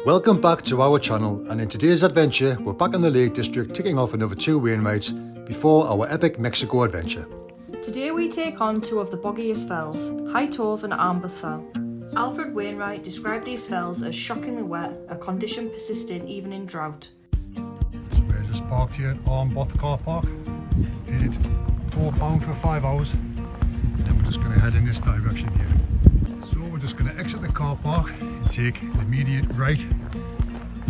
Welcome back to our channel, and in today's adventure we're back in the Lake District ticking off another 2 Wainwrights before our epic Mexico adventure. Today we take on 2 of the boggiest fells, High Tove and Armboth Fell. Alfred Wainwright described these fells as shockingly wet, a condition persisting even in drought. So we're just parked here at Armboth car park, paid £4 for 5 hours, and then we're just going to head in this direction here. So we're just going to exit the car park and take an immediate right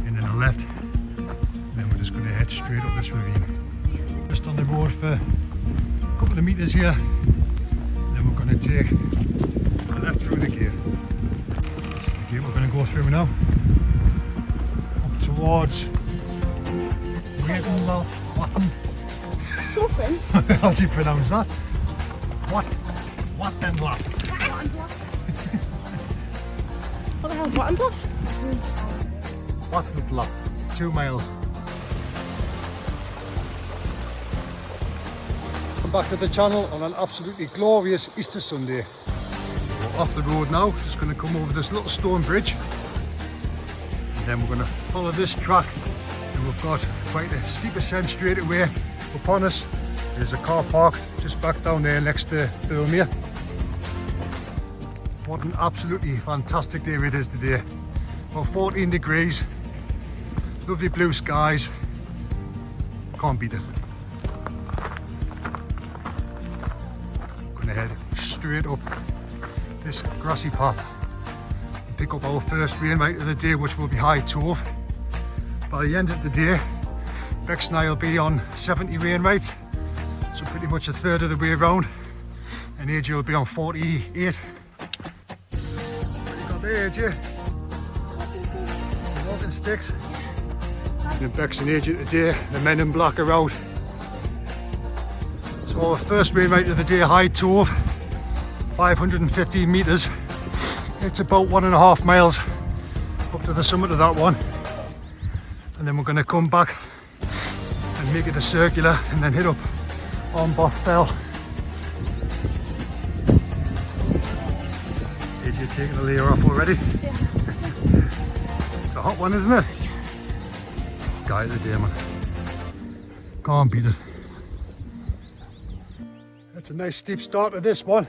and then a left, and then we're just going to head straight up this ravine. Just on the road for a couple of metres here, and then we're going to take a left through the gate. This is the gate we're going to go through now, up towards Wainwright. How do you pronounce that? Wainwright. What the hell's Wainwright? Wainwright, 2 miles. Welcome back to the channel on an absolutely glorious Easter Sunday. We're off the road now, just going to come over this little stone bridge, and then we're going to follow this track, and we've got quite a steep ascent straight away upon us. There's a car park just back down there next to Filmia. What an absolutely fantastic day it is today. About 14 degrees, lovely blue skies, can't beat it. Gonna head straight up this grassy path and pick up our first Wainwright of the day, which will be High Tove. By the end of the day, Bex and I will be on 70 Wainwrights, so pretty much a third of the way around, and AJ will be on 48. There, AJ. Walking sticks. And Bex and AJ today, the men in black are out. So our first Wainwright of the day, High Tove, 515 metres. It's about 1.5 miles up to the summit of that one. And then we're going to come back and make it a circular and then hit up Armboth Fell. You're taking the layer off already? Yeah. It's a hot one, isn't it? Guy of the day, man. Can't beat it. That's a nice steep start to this one.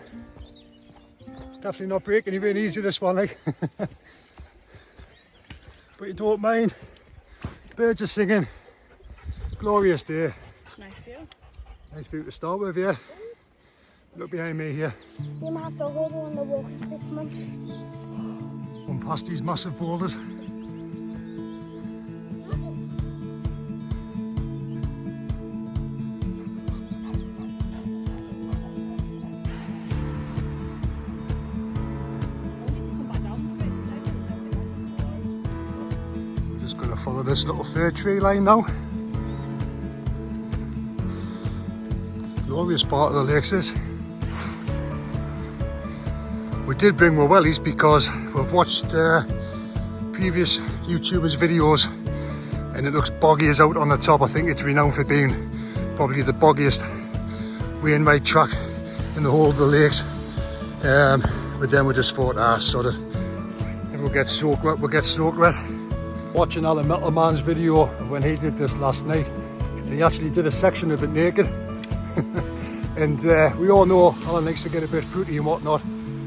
Definitely not breaking even easy, this one, like. But you don't mind. Birds are singing. Glorious day. Nice view. Nice view to start with, yeah. Look behind me here. You might have to hold on the walking stick, man. One past these massive boulders. I'm just going to follow this little fir tree line now. Glorious part of the lakes is. We did bring our wellies because we've watched previous YouTubers' videos and it looks boggy as out on the top. I think it's renowned for being probably the boggiest Wainwright track in the whole of the lakes. But then we just thought, sod it. If we'll get soaked wet, we'll get soaked wet. Watching Alan Metalman's video of when he did this last night, and he actually did a section of it naked. And we all know Alan likes to get a bit fruity and whatnot.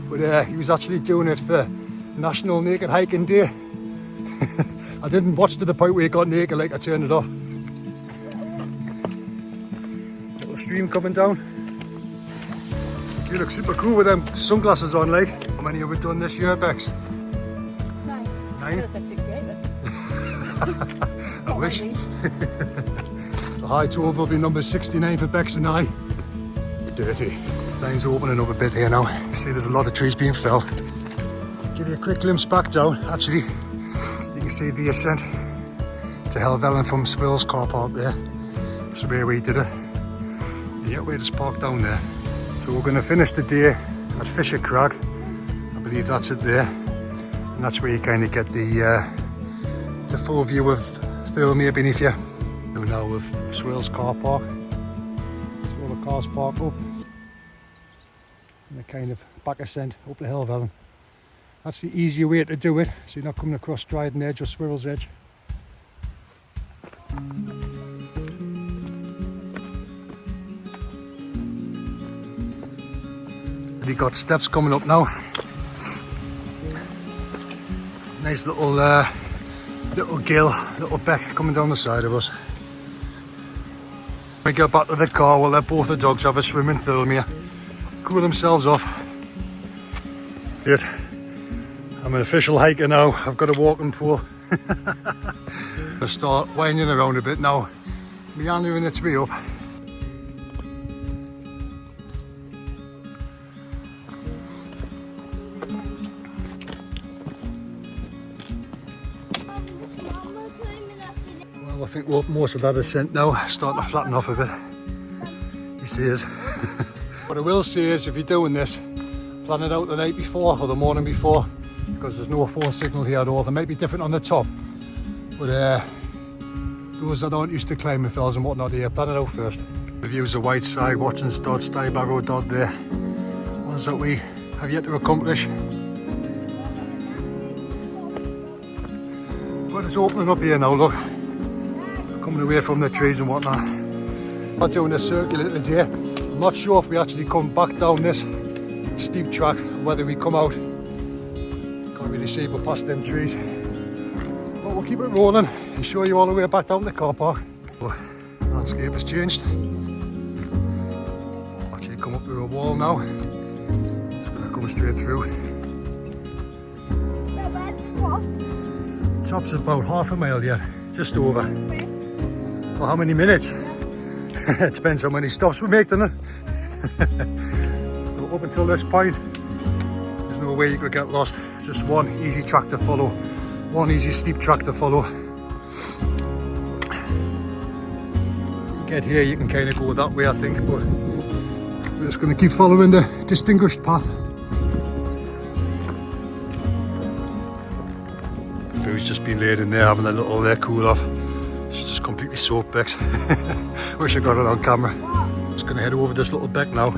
But he was actually doing it for National Naked Hiking Day. I didn't watch to the point where he got naked, like I turned it off. Little stream coming down. You look super cool with them sunglasses on, like. How many have we done this year, Bex? 9. 9? I said 68 then. I wish. The High Tove will be number 69 for Bex and I. Dirty. Line's opening up a bit here now. You see there's a lot of trees being felled. Give you a quick glimpse back down. Actually, you can see the ascent to Helvellyn from Swill's car park there. That's where we did it. And yeah, we're just parked down there. So we're going to finish the day at Fisher Crag. I believe that's it there. And that's where you kind of get the full view of Filmia beneath you. We're now with Swill's car park. That's where the cars park up. And the kind of back ascent up the Helvellyn. That's the easier way to do it, so you're not coming across striding edge or swirl's edge. We've got steps coming up now. Nice little little gill, little beck coming down the side of us. When we get back to the car, we'll let both the dogs have a swim in film here, cool themselves off. Good. I'm an official hiker now. I've got a walking pole. I'll start winding around a bit now, meandering its way up. Well, I think most of that ascent now starting to flatten off a bit. He says. What I will say is, if you're doing this, plan it out the night before or the morning before, because there's no phone signal here at all. They might be different on the top, but those that aren't used to climbing fells and whatnot here, plan it out first. The views of White Side, Watson's Dot, Stye Barrow Dot there. Ones that we have yet to accomplish. But it's opening up here now, look. Coming away from the trees and whatnot. Not doing a circular today. I'm not sure if we actually come back down this steep track, whether we come out. Can't really see but past them trees. But we'll keep it rolling and show you all the way back down the car park. The landscape has changed. Actually come up to a wall now. It's going to come straight through. Top's about half a mile yet, just over. For how many minutes? It depends how many stops we make, doesn't it? But up until this point, there's no way you could get lost. It's just one easy track to follow, one easy steep track to follow. You get here, you can kind of go that way, I think, but we're just going to keep following the distinguished path. Who's just been laid in there having a little cool off. It's just completely soaked, Bex. Wish I got it on camera. Just going to head over this little beck now.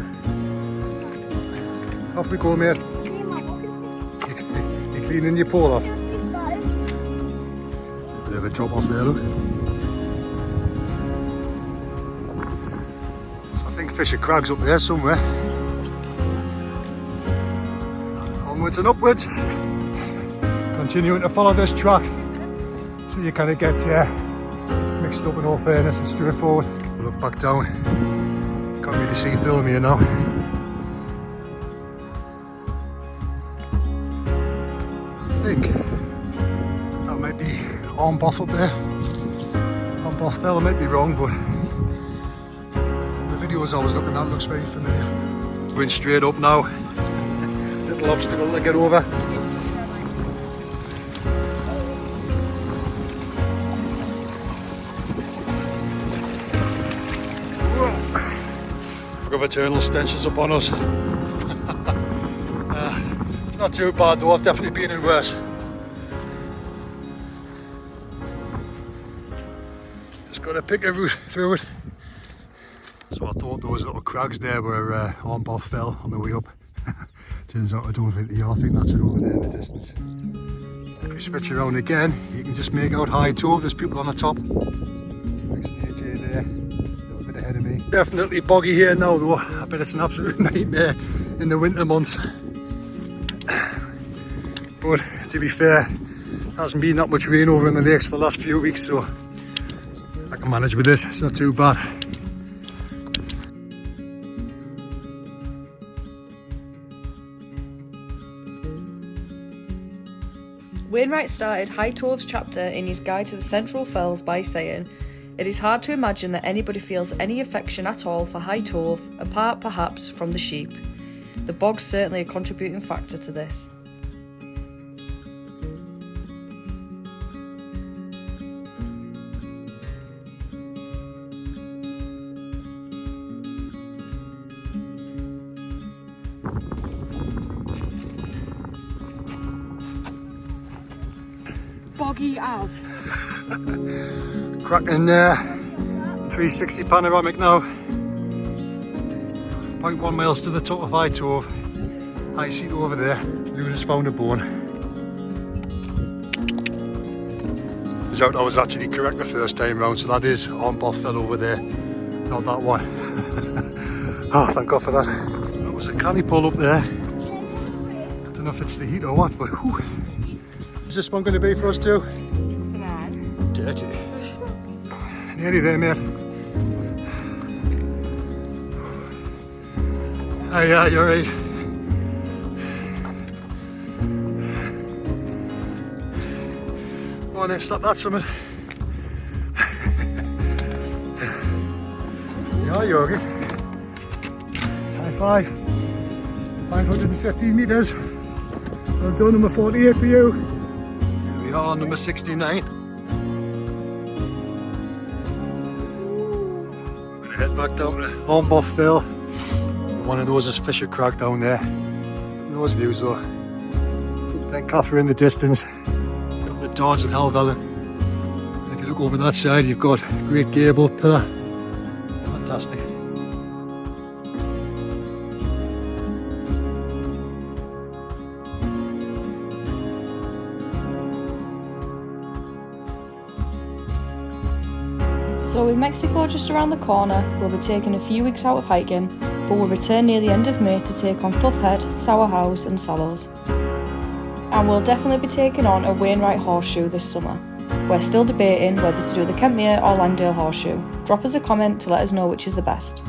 Off we go, mate. You cleaning your pole off? Bit of a drop off there, look. So I think Fisher Crag's up there somewhere. Onwards and upwards. Continuing to follow this track, so you kind of get mixed up in all fairness and straightforward. We'll look back down. Can't really see through me now. I think that might be Armboth up there. Armboth fell, I might be wrong, but the videos I was looking at looks very familiar. Going straight up now. Little obstacle to get over. Of eternal stenches upon us. It's not too bad though, I've definitely been in worse. Just got to pick a route through it. So I thought those little crags there were Armboth fell on the way up. Turns out I don't think they are. I think that's it over there in the distance. If you switch around again, you can just make out high Tove. There's people on the top. Next to the AJ there. Ahead of me. Definitely boggy here now though. I bet it's an absolute nightmare in the winter months. But to be fair, there hasn't been that much rain over in the lakes for the last few weeks, so I can manage with this. It's not too bad. Wainwright started High Tove's chapter in his guide to the Central Fells by saying, "It is hard to imagine that anybody feels any affection at all for High Tove, apart perhaps from the sheep. The bog's certainly a contributing factor to this." Boggy as. Cracking 360 panoramic now. 0.1 miles to the top of High Tove. High seat over there. Luna's found a bone. turns out I was actually correct the first time round, so that is Armboth fell over there, not that one. Ah, thank God for that. There was a canny pull up there. I don't know if it's the heat or what, but whew. Is this one going to be for us too? Dirty. Nearly there, mate. Ah, yeah, you're right. Go on then, stop that summit. Yeah, you're good. High five. 515 metres. Well done, number 48 for you. Here we are, number 69. We're going to head back down to Armboth Fell. One of those is Fisher Crag down there. Those views though. Then Catherine in the distance. Got the Dodge and Helvellyn. If you look over that side, you've got Great Gable Pillar. Fantastic. So with Mexico just around the corner, we'll be taking a few weeks out of hiking, but we'll return near the end of May to take on Clough Head, Sour House and Sallows. And we'll definitely be taking on a Wainwright horseshoe this summer. We're still debating whether to do the Kentmere or Langdale horseshoe. Drop us a comment to let us know which is the best.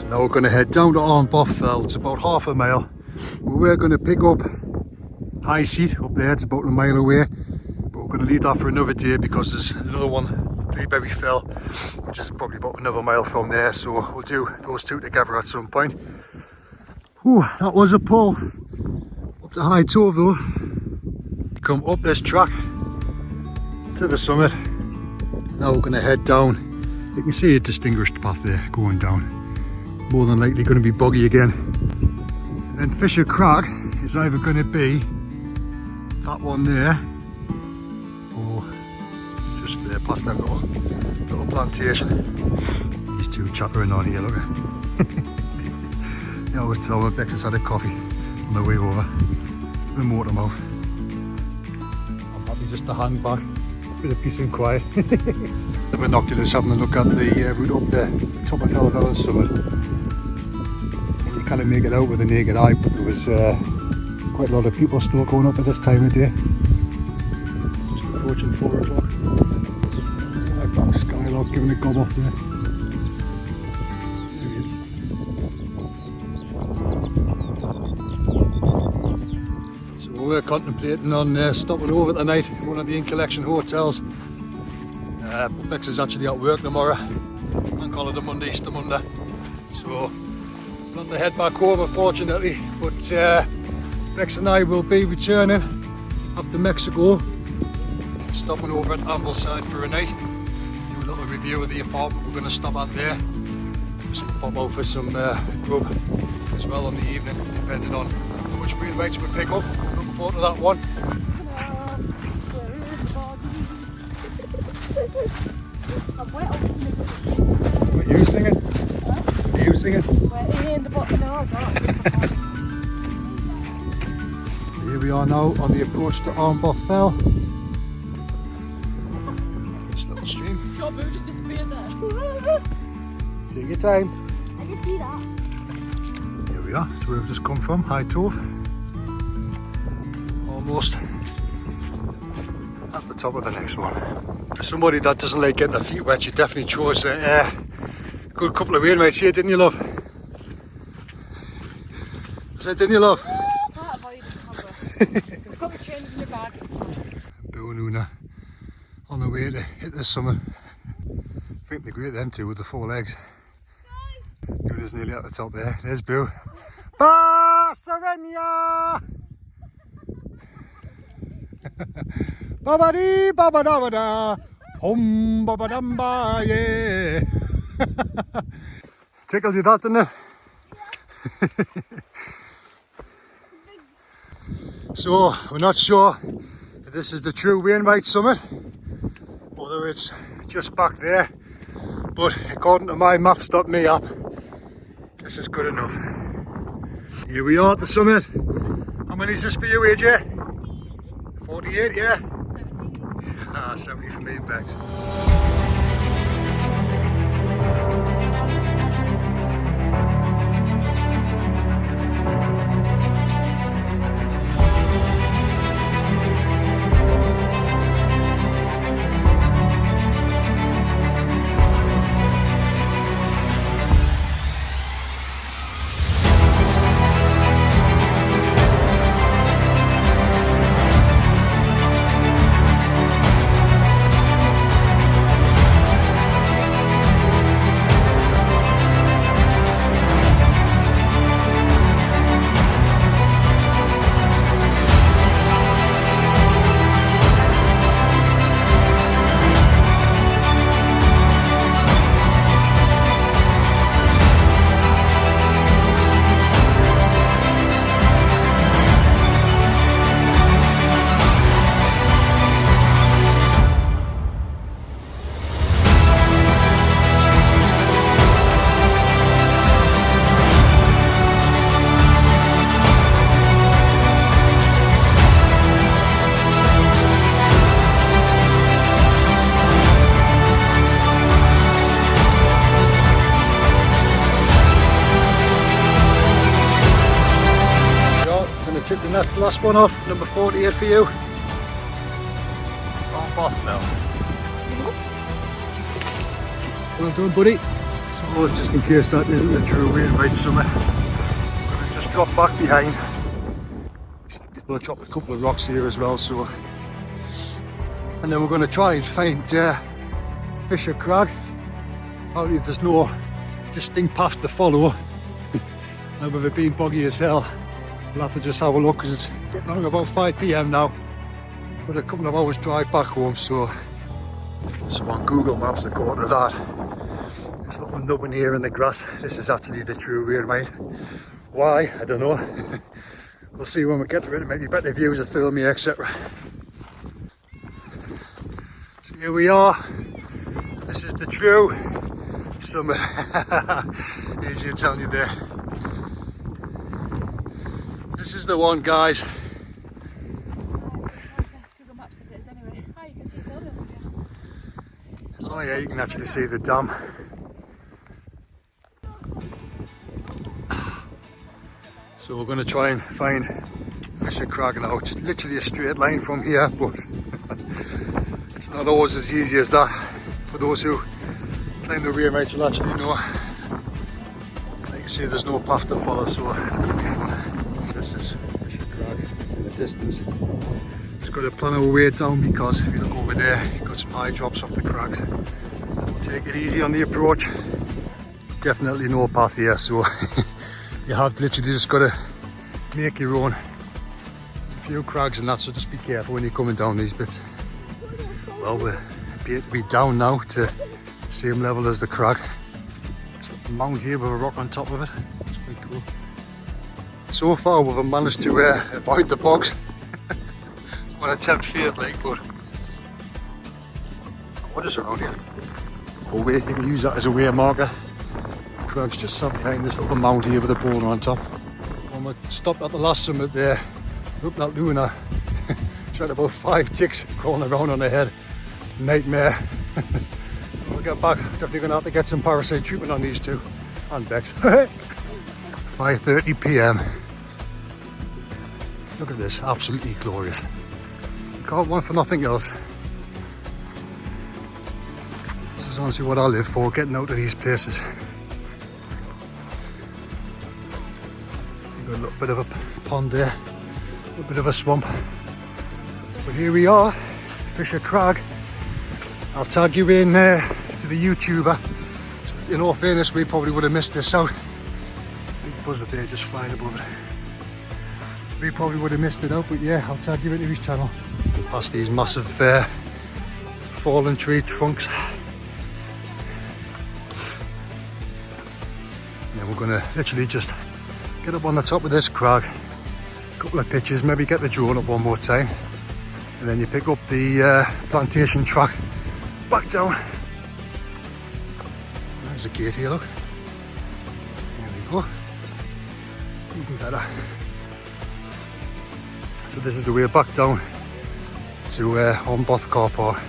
Now we're going to head down to Armboth Fell. It's about half a mile. We're going to pick up High Seat up there, it's about a mile away, but we're going to leave that for another day because there's another one, Blueberry Fell, which is probably about another mile from there, so we'll do those two together at some point. Whew, that was a pull up to High Tove though. Come up this track to the summit. Now we're going to head down. You can see a distinguished path there going down. More than likely going to be boggy again. And then Fisher Crag is either going to be that one there or just there past that little plantation. These two chattering on here, look at I always tell them Bex has had a coffee on the way over. The motor mouth. I'm happy just to hang back. Bit of peace and quiet. The binoculars having a look at the route up there, top of Helvellyn summit. And you kind of make it out with the naked eye, but there was quite a lot of people still going up at this time of day. Just approaching 4 o'clock. Right back Skylark giving a gob off there. There he is. So we're contemplating on stopping over tonight at one of the in-collection hotels. But Bex is actually at work tomorrow. Bank holiday Monday, Easter Monday. So not to head back home unfortunately, but Bex and I will be returning after Mexico, stopping over at Ambleside for a night. Do a little review of the apartment we're going to stop at there. Just pop out for some grub as well on the evening, depending on which Wainwrights we pick up. Looking forward to that one. What are you singing? Huh? What are you singing? Here we are now on the approach to Armboth Fell. This little stream. Sure, Boo just disappeared there. Take your time. I can see that. Here we are, that's where we've just come from, High Tove. Almost at the top of the next one. For somebody that doesn't like getting their feet wet, you definitely chose a good couple of Wainwrights here, didn't you, love? So, didn't you, love? Got the chains in the bag. Boo and Una on the way to hit the summit. I think they're great, them two with the 4 legs. Una's nearly at the top there. There's Boo. Ba Serenia! Ba-ba-dee, ba-ba-da-ba-da. Hum, ba-ba-dum-ba, yeah. Tickled you that, didn't it? So, we're not sure if this is the true Wainwright summit, whether it's just back there, but according to my maps.me app, this is good enough. Here we are at the summit. How many is this for you, AJ? 48, yeah? 70 for me and Bex. Taking that last one off, number 48 for you. Armboth now. Well done, buddy. So, just in case that isn't the true Wainwright summit, I'm going to just drop back behind. People have dropped a couple of rocks here as well, so. And then we're going to try and find Fisher Crag. Apparently there's no distinct path to follow, and with it being boggy as hell, we'll have to just have a look because it's getting on about 5 PM now. Got a couple of hours drive back home, so on Google Maps the quarter of that. This little nubbin here in the grass, this is actually the true Wainwright. Why? I don't know. We'll see when we get to it. Maybe better views of film here, etc. So here we are. This is the true summit. As you tell you there. This is the one, guys. Oh yeah, you can actually see the dam. So we're going to try and find Fisher Crag now. It's literally a straight line from here, but it's not always as easy as that. For those who climb the Wainwrights will actually know. Like you see, there's no path to follow, so it's going to be fun. This is Fisher Crag in the distance. Just got to plan our way down because if you look over there, you've got some high drops off the crags. So take it easy on the approach. Definitely no path here, so you have literally just got to make your own. A few crags and that, so just be careful when you're coming down these bits. Well, we appear to be down now to the same level as the crag. It's a mound here with a rock on top of it. It's pretty cool. So far we've managed to avoid the bogs. What a tempt fate like, but what is around here? Oh wait, you can use that as a way marker. The crag's just sat behind this little mound here with a boulder on top. When we stopped at the last summit there, looked like Luna. She had about 5 ticks crawling around on her head. Nightmare. When we get back, definitely going to have to get some parasite treatment on these two. And Bex. 5:30 PM. Look at this, absolutely glorious. Can't want for nothing else. This is honestly what I live for, getting out of these places. You've got a little bit of a pond there, a little bit of a swamp. But here we are, Fisher Crag. I'll tag you in to the YouTuber. In all fairness, we probably would have missed this out. Big buzzard there just flying above it. We probably would have missed it out, but yeah, I'll tag you into his channel. Past these massive fallen tree trunks. And then we're gonna literally just get up on the top of this crag, a couple of pictures, maybe get the drone up one more time, and then you pick up the plantation track back down. There's a gate here, look. There we go. Even better. So this is the way back down to Armboth car park.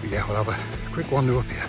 But yeah, we'll have a quick wander up here.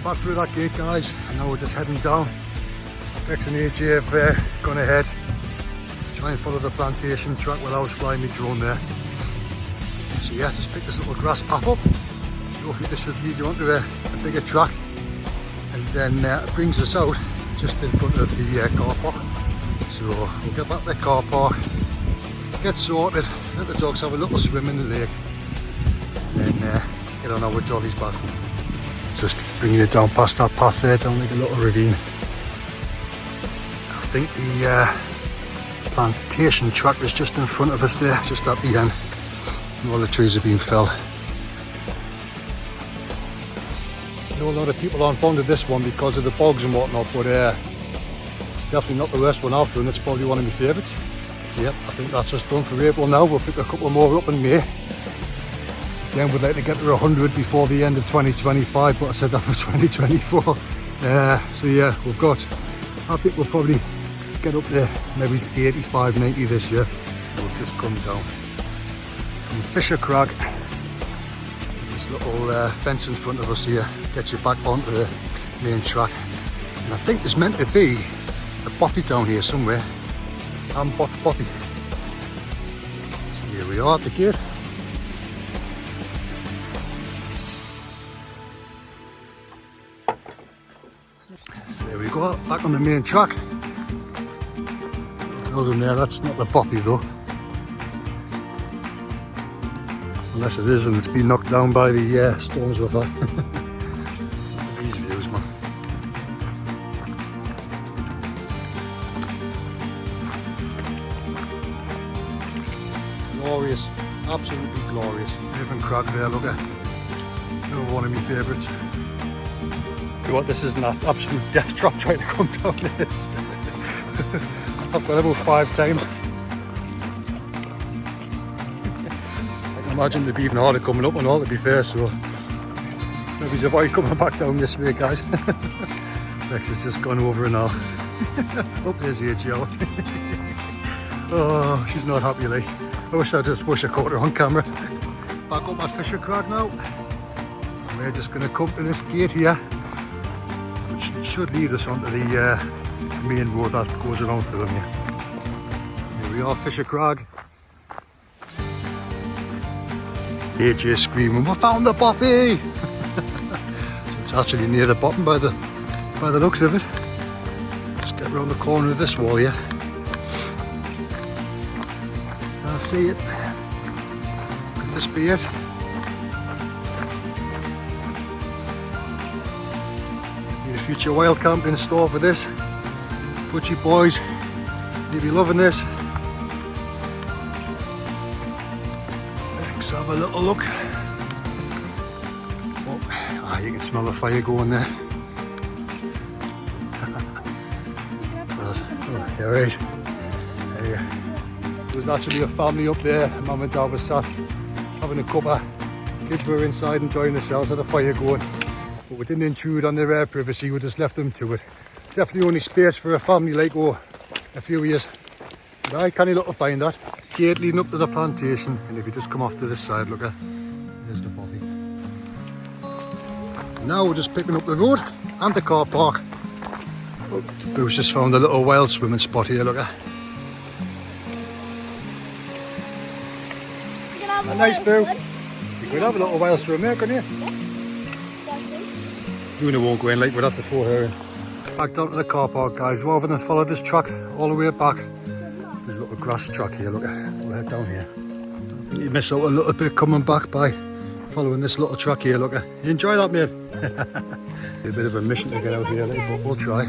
Back through that gate, guys, and now we're just heading down. Bex and AJ have gone ahead to try and follow the plantation track while I was flying my drone there. So yeah, just pick this little grass path up. Hopefully this should lead you onto a bigger track, and then it brings us out just in front of the car park. So we'll get back to the car park, get sorted, let the dogs have a little swim in the lake, and then get on our jollies back home. Just bringing it down past that path there, down like a little ravine. I think the plantation track is just in front of us there, just at the end. And all the trees have been felled. I know a lot of people aren't fond of this one because of the bogs and whatnot, but it's definitely not the worst one I've done. It's probably one of my favourites. Yep, I think that's us done for April now. We'll pick a couple more up in May. Again, we'd like to get to 100 before the end of 2025, but I said that for 2024. So yeah, I think we'll probably get up there, maybe 85, 90 this year. We'll just come down from Fisher Crag. This little fence in front of us here gets you back onto the main track. And I think there's meant to be a bothy down here somewhere. Armboth bothy. So here we are at the gate. There we go, back on the main track. Other than there, that's not the bothy though. Unless it is and it's been knocked down by the storms we've had. These views, man. Glorious, absolutely glorious. Even Crag there, look at. Another one of my favourites. You know what, this is an absolute death trap trying to come down this. I've got about 5 times. I can imagine it'd be even harder coming up and all, to be fair, so maybe avoid coming back down this way, guys. Bex has just gone over and all. Oh, there's AGL. Oh, she's not happy, like. I wish I just caught her on camera. Back up at Fisher Crag now. And we're just going to come to this gate here, which should lead us onto the main road that goes around for them here. Here we are, Fisher Crag. AJ screaming, "We found the bothy!" So it's actually near the bottom by the looks of it. Just get around the corner of this wall here. I see it. Could this be it? Need a future wild camp in store for this. Put you boys, you'll be loving this. have a little look. Oh, you can smell the fire going there. Oh, you're right. There was actually a family up there. Mum and Dad were sat having a cuppa. Kids were inside enjoying themselves, had a fire going. But we didn't intrude on their privacy, we just left them to it. Definitely only space for a family like a few years. But I can't look to find that. Gate leading up to the plantation, and if you just come off to this side, look, there's the bothy. Now we're just picking up the road and the car park. We've just found a little wild swimming spot here, look. A nice Boo. You could have a little wild swim there, couldn't you? Luna won't go in like we'd have to throw her in. Back down to the car park, guys. Rather than follow this track all the way back, there's a little grass track here, look. We'll head down here. I think you miss out a little bit coming back by following this little track here, look. You enjoy that, mate? A bit of a mission to get out here, but we'll try.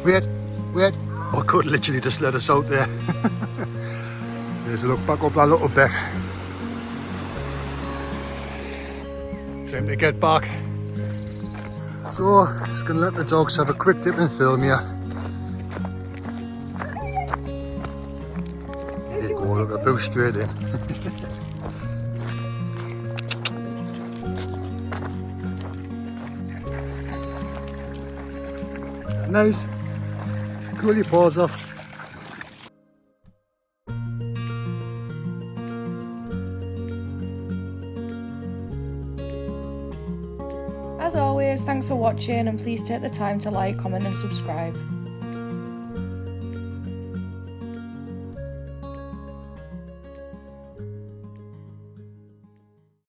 Wait. I could literally just let us out there. There's a look back up that little bit. Time to get back. So, just gonna let the dogs have a quick dip and film here. There you go, look, a Boo straight in. Nice. Cool your paws off. As always, thanks for watching and please take the time to like, comment and subscribe.